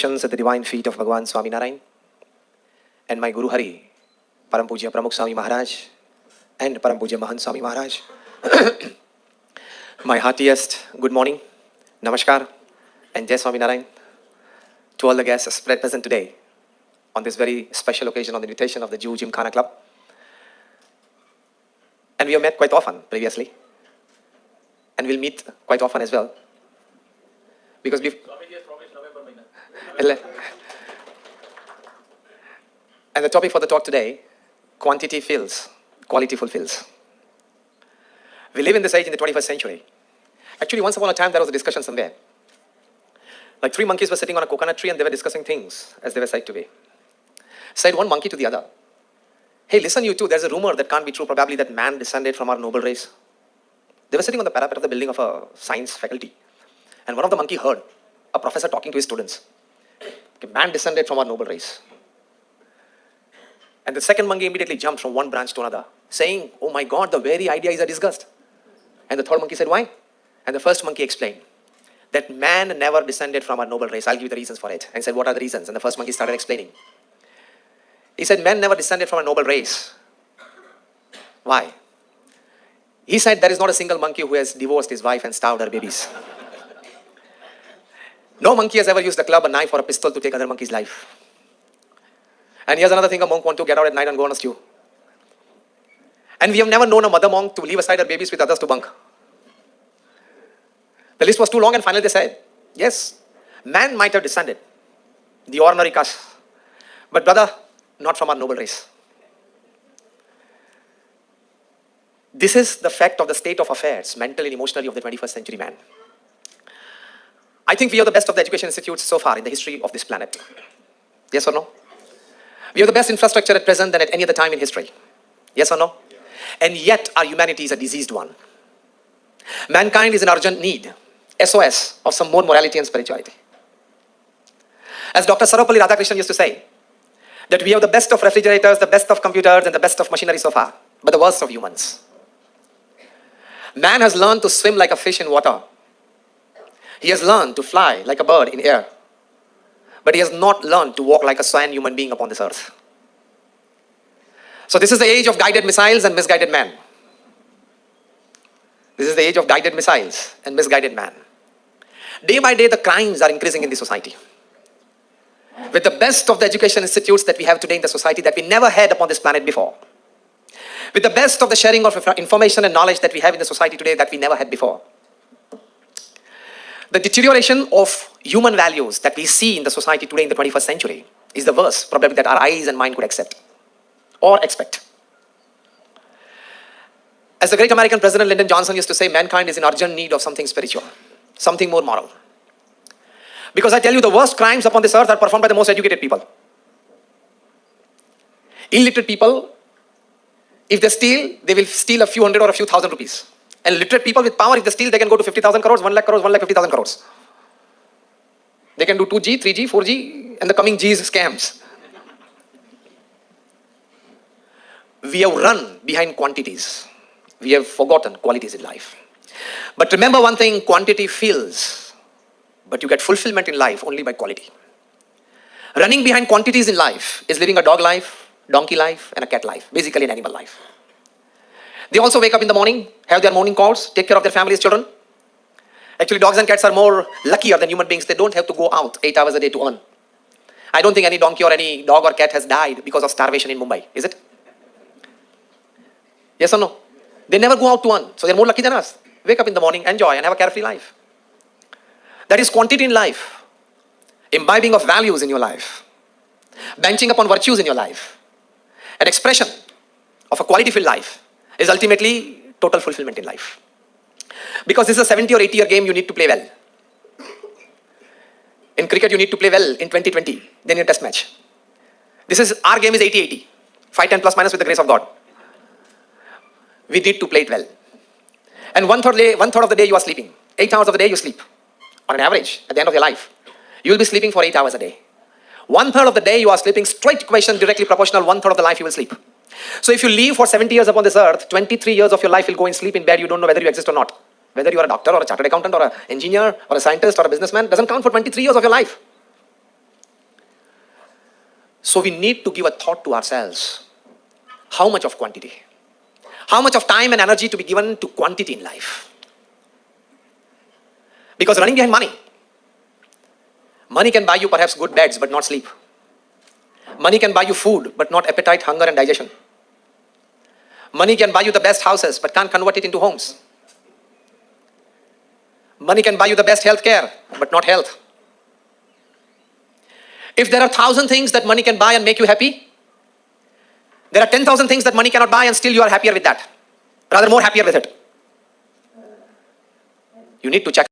At the divine feet of Bhagavan Swami Narayan and my Guru Hari, Param Pujya Pramukh Swami Maharaj and Param Pujya Mahant Swami Maharaj. My heartiest good morning, Namaskar and Jai Swami Narayan to all the guests present today on this very special occasion on the invitation of the Jew Gymkhana Club. And we have met quite often previously and we'll meet quite often as well because we've... And the topic for the talk today, quantity fills, quality fulfills. We live in this age in the 21st century. Actually, once upon a time, there was a discussion somewhere. Like 3 monkeys were sitting on a coconut tree and they were discussing things as they were said to be. Said one monkey to the other, hey, listen you two, there's a rumor that can't be true, probably that man descended from our noble race. They were sitting on the parapet of the building of a science faculty. And one of the monkey heard a professor talking to his students. Man descended from our noble race. And the second monkey immediately jumped from one branch to another, saying, oh my God, the very idea is a disgust. And the third monkey said, why? And the first monkey explained that man never descended from our noble race. I'll give you the reasons for it. And said, what are the reasons? And the first monkey started explaining. He said, man never descended from a noble race. Why? He said, there is not a single monkey who has divorced his wife and starved her babies. No monkey has ever used a club, a knife, or a pistol to take other monkey's life. And here's another thing a monk wants to get out at night and go on a stew. And we have never known a mother monk to leave aside her babies with others to bunk. The list was too long and finally they said, yes, man might have descended, the ordinary caste, but brother, not from our noble race. This is the fact of the state of affairs, mentally and emotionally, of the 21st century man. I think we are the best of the education institutes so far in the history of this planet. Yes or no? We have the best infrastructure at present than at any other time in history. Yes or no? Yeah. And yet our humanity is a diseased one. Mankind is in urgent need, SOS, of some more morality and spirituality. As Dr. Sarvepalli Radhakrishnan used to say, that we have the best of refrigerators, the best of computers, and the best of machinery so far, but the worst of humans. Man has learned to swim like a fish in water. He has learned to fly like a bird in air. But he has not learned to walk like a sane human being upon this earth. So this is the age of guided missiles and misguided man. This is the age of guided missiles and misguided man. Day by day, the crimes are increasing in the society. With the best of the education institutes that we have today in the society that we never had upon this planet before. With the best of the sharing of information and knowledge that we have in the society today that we never had before. The deterioration of human values that we see in the society today in the 21st century is the worst, probably, that our eyes and mind could accept or expect. As the great American President Lyndon Johnson used to say, mankind is in urgent need of something spiritual, something more moral. Because I tell you, the worst crimes upon this earth are performed by the most educated people. Illiterate people, if they steal, they will steal a few hundred or a few thousand rupees. And literate people with power, if they steal, they can go to 50,000 crores, 1 lakh crores, 1,50,000 crores. They can do 2G, 3G, 4G, and the coming G's scams. We have run behind quantities. We have forgotten qualities in life. But remember one thing, quantity fills, but you get fulfillment in life only by quality. Running behind quantities in life is living a dog life, donkey life, and a cat life, basically an animal life. They also wake up in the morning, have their morning calls, take care of their families, children. Actually, dogs and cats are more luckier than human beings. They don't have to go out 8 hours a day to earn. I don't think any donkey or any dog or cat has died because of starvation in Mumbai, is it? Yes or no? They never go out to earn, so they're more lucky than us. Wake up in the morning, enjoy, and have a carefree life. That is quantity in life. Imbibing of values in your life. Benching upon virtues in your life. An expression of a quality-filled life is ultimately total fulfillment in life. Because this is a 70 or 80-year game, you need to play well. In cricket, you need to play well in 2020, then in a test match. Our game is 80-80. Fight 10 plus minus with the grace of God. We need to play it well. And one third of the day you are sleeping. 8 hours of the day you sleep. On an average, at the end of your life. You will be sleeping for 8 hours a day. 1/3 of the day you are sleeping, straight equation, directly proportional, 1/3 of the life you will sleep. So if you live for 70 years upon this earth, 23 years of your life will go in sleep in bed. You don't know whether you exist or not. Whether you are a doctor or a chartered accountant or an engineer or a scientist or a businessman doesn't count for 23 years of your life. So we need to give a thought to ourselves. How much of quantity? How much of time and energy to be given to quantity in life? Because running behind money, money can buy you perhaps good beds but not sleep. Money can buy you food but not appetite, hunger and digestion. Money can buy you the best houses but can't convert it into homes. Money can buy you the best health care but not health. If there are 1,000 things that money can buy and make you happy, there are 10,000 things that money cannot buy and still you are happier with that. Rather more happier with it. You need to check